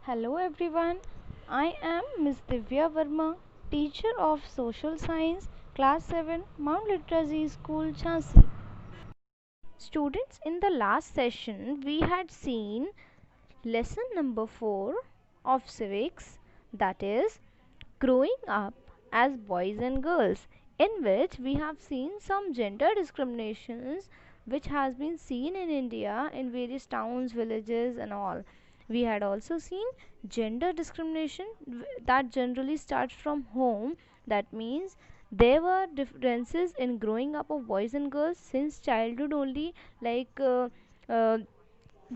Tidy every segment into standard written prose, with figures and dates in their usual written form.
Hello everyone, I am Miss Divya Verma, teacher of Social Science, Class 7, Mount Literacy School, Jhansi. Students, in the last session, we had seen lesson number 4 of civics, that is, growing up as boys and girls, in which we have seen some gender discriminations which has been seen in India in various towns, villages, and all. We had also seen gender discrimination that generally starts from home. That means there were differences in growing up of boys and girls since childhood only, like uh,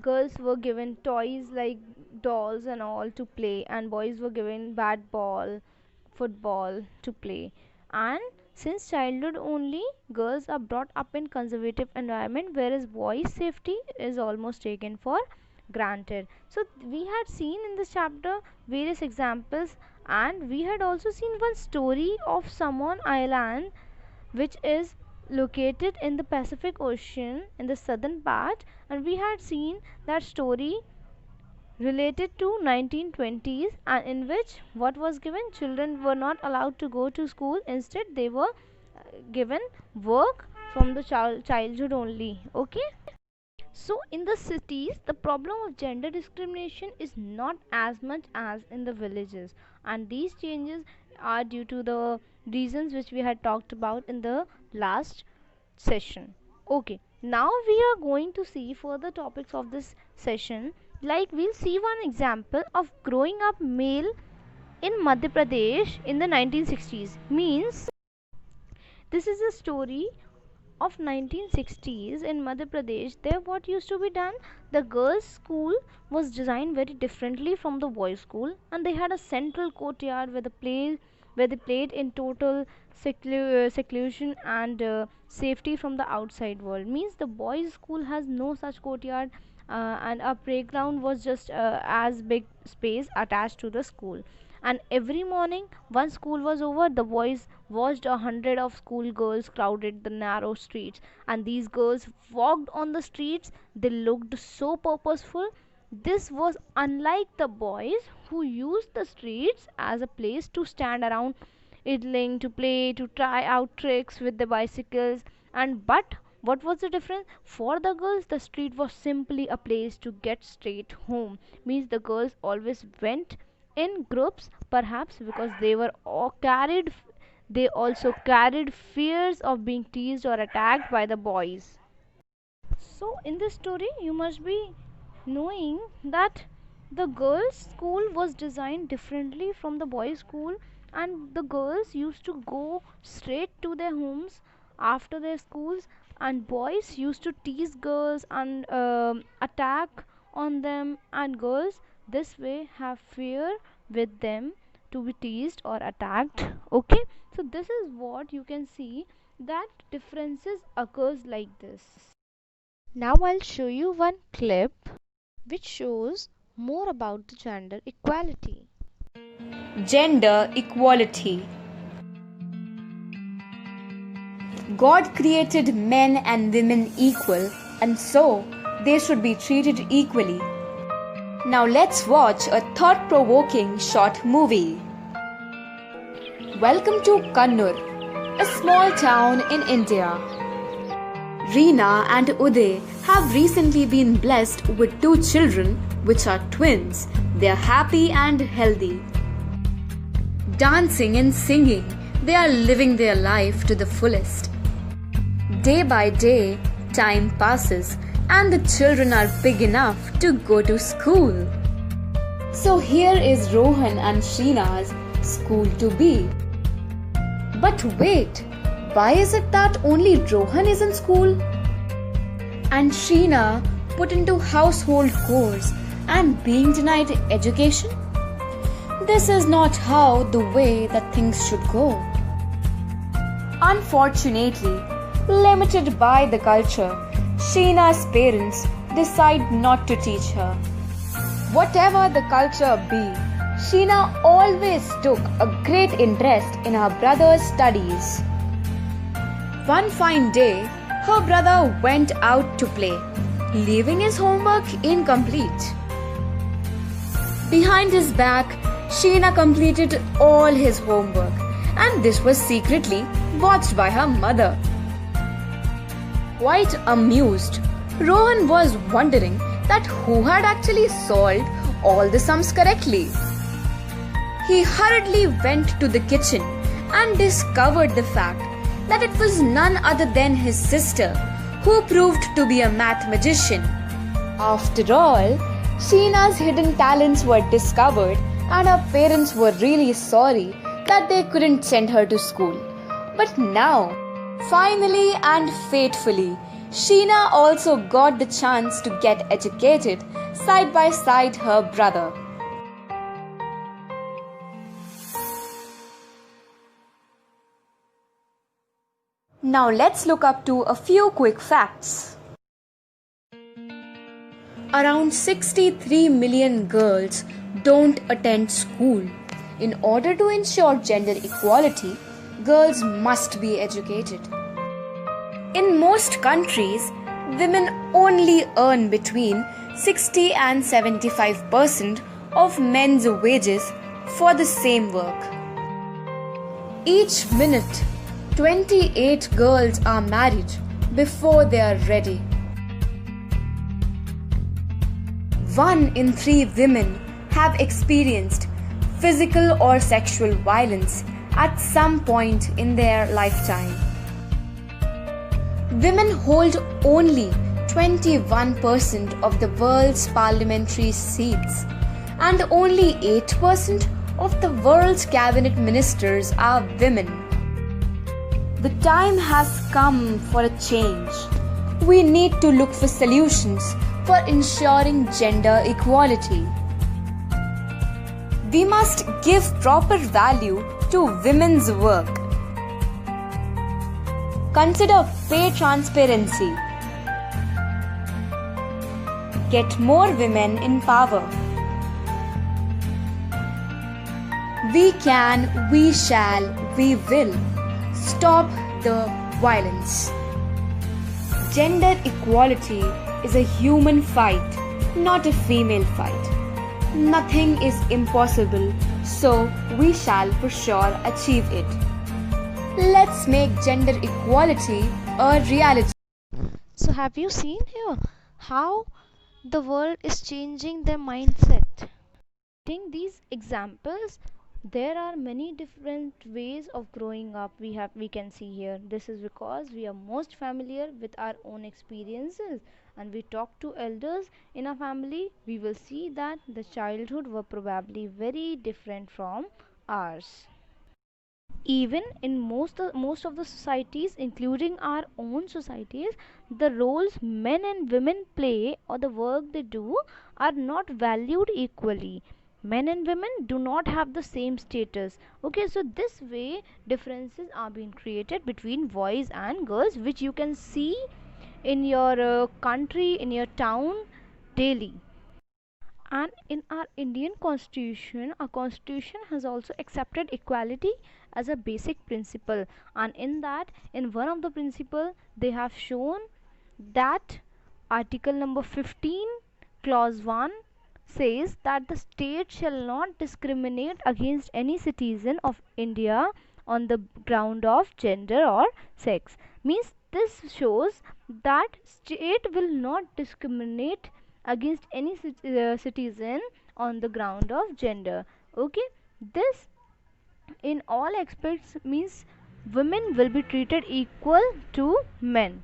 girls were given toys like dolls and all to play, and boys were given bat ball, football to play. And since childhood only, girls are brought up in conservative environment, whereas boys safety is almost taken for granted. So we had seen in this chapter various examples, and we had also seen one story of Samoan Island, which is located in the Pacific Ocean in the southern part, and we had seen that story related to 1920s, and in which what was given, children were not allowed to go to school, instead they were given work from the childhood only. Okay, so in the cities the problem of gender discrimination is not as much as in the villages, and these changes are due to the reasons which we had talked about in the last session. Okay, now we are going to see further topics of this session, like we'll see one example of growing up male in Madhya Pradesh in the 1960s. Means this is a story of 1960s in Madhya Pradesh. There what used to be done, the girls school was designed very differently from the boys school, and they had a central courtyard where they played in total seclusion and safety from the outside world. Means the boys school has no such courtyard, and a playground was just as big space attached to the school. And every morning once school was over, the boys watched 100 of school girls crowded the narrow streets, and these girls walked on the streets. They looked so purposeful. This was unlike the boys who used the streets as a place to stand around idling, to play, to try out tricks with the bicycles. And but what was the difference? For the girls, the street was simply a place to get straight home. Means the girls always went in groups, perhaps because they also carried fears of being teased or attacked by the boys. So in this story you must be knowing that the girls school was designed differently from the boys school, and the girls used to go straight to their homes after their schools, and boys used to tease girls and attack on them, and girls this way have fear with them to be teased or attacked. Okay, so this is what you can see, that differences occurs like this. Now I'll show you one clip which shows more about the gender equality. Gender equality. God created men and women equal, and so they should be treated equally. Now let's watch a thought-provoking short movie. Welcome to Kannur, a small town in India. Reena and Uday have recently been blessed with 2 children, which are twins. They are happy and healthy. Dancing and singing, they are living their life to the fullest. Day by day, time passes and the children are big enough to go to school. So here is Rohan and Sheena's school to be. But wait, why is it that only Rohan is in school and Sheena put into household chores and being denied education? This is not how the way that things should go. Unfortunately, limited by the culture, Sheena's parents decide not to teach her. Whatever the culture be, Sheena always took a great interest in her brother's studies. One fine day, her brother went out to play, leaving his homework incomplete. Behind his back, Sheena completed all his homework, and this was secretly watched by her mother. Quite amused, Rohan was wondering that who had actually solved all the sums correctly. He hurriedly went to the kitchen and discovered the fact that it was none other than his sister, who proved to be a math magician. After all, Sheena's hidden talents were discovered, and her parents were really sorry that they couldn't send her to school. But now, finally and fatefully, Sheena also got the chance to get educated side by side her brother. Now let's look up to a few quick facts. Around 63 million girls don't attend school. In order to ensure gender equality, girls must be educated. In most countries, women only earn between 60 and 75% of men's wages for the same work. Each minute, 28 girls are married before they are ready. 1 in 3 women have experienced physical or sexual violence at some point in their lifetime. Women hold only 21% of the world's parliamentary seats, and only 8% of the world's cabinet ministers are women. The time has come for a change. We need to look for solutions for ensuring gender equality. We must give proper value to women's work. Consider pay transparency. Get more women in power. We can, we shall, we will. Stop the violence. Gender equality is a human fight, not a female fight. Nothing is impossible, so we shall for sure achieve it. Let's make gender equality a reality. So have you seen here how the world is changing their mindset? Taking these examples, there are many different ways of growing up we can see here. This is because we are most familiar with our own experiences, and we talk to elders in our family. We will see that the childhood were probably very different from ours. Even in most of the societies, including our own societies, the roles men and women play or the work they do are not valued equally. Men and women do not have the same status. Okay, so this way differences are being created between boys and girls, which you can see in your country, in your town daily. And in our Indian constitution, our constitution has also accepted equality as a basic principle, and in that, in one of the principle, they have shown that article number 15 clause 1 says that the state shall not discriminate against any citizen of India on the ground of gender or sex. Means this shows that state will not discriminate against any citizen on the ground of gender. Okay, this in all aspects means women will be treated equal to men.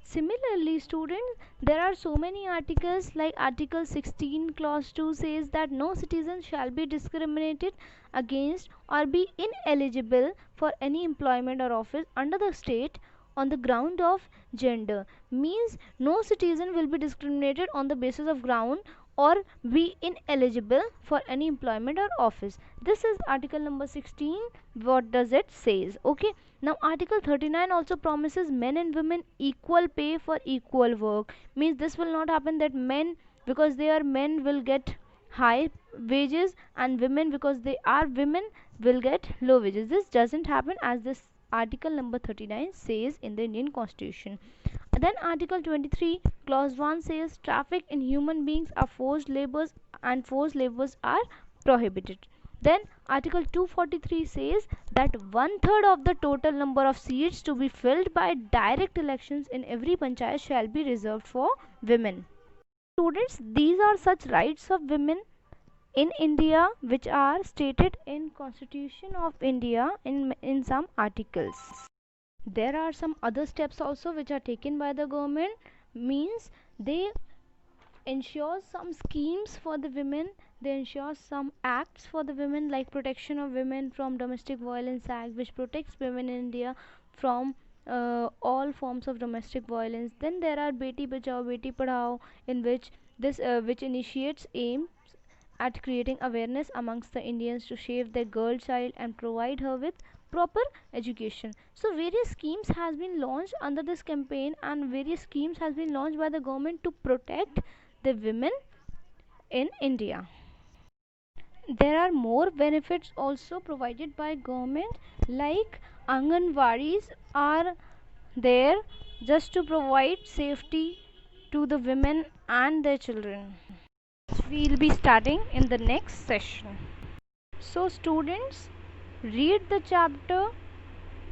Similarly, students, there are so many articles, like article 16 clause 2 says that no citizen shall be discriminated against or be ineligible for any employment or office under the state on the ground of gender. Means no citizen will be discriminated on the basis of ground or be ineligible for any employment or office. This is article number 16. What does it says? Okay, now article 39 also promises men and women equal pay for equal work. Means this will not happen that men, because they are men, will get high wages, and women, because they are women, will get low wages. This doesn't happen, as this article number 39 says in the Indian constitution. Then article 23 clause 1 says traffic in human beings are forced labors and forced labors are prohibited. Then Article 243 says that 1/3 of the total number of seats to be filled by direct elections in every panchayat shall be reserved for women. Students, these are such rights of women in India which are stated in Constitution of India in some articles. There are some other steps also which are taken by the government, means they ensure some schemes for the women, they ensure some acts for the women, like Protection of Women from Domestic Violence Act, which protects women in India from all forms of domestic violence. Then there are Beti Bachao Beti Padhao, in which which initiates aims at creating awareness amongst the Indians to save their girl child and provide her with proper education. So various schemes has been launched under this campaign, and various schemes has been launched by the government to protect the women in India. There are more benefits also provided by government, like Anganwadis are there just to provide safety to the women and their children. We'll be starting in the next session. So students, read the chapter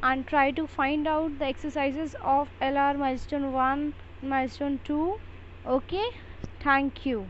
and try to find out the exercises of LR milestone 1, milestone 2. Okay, thank you.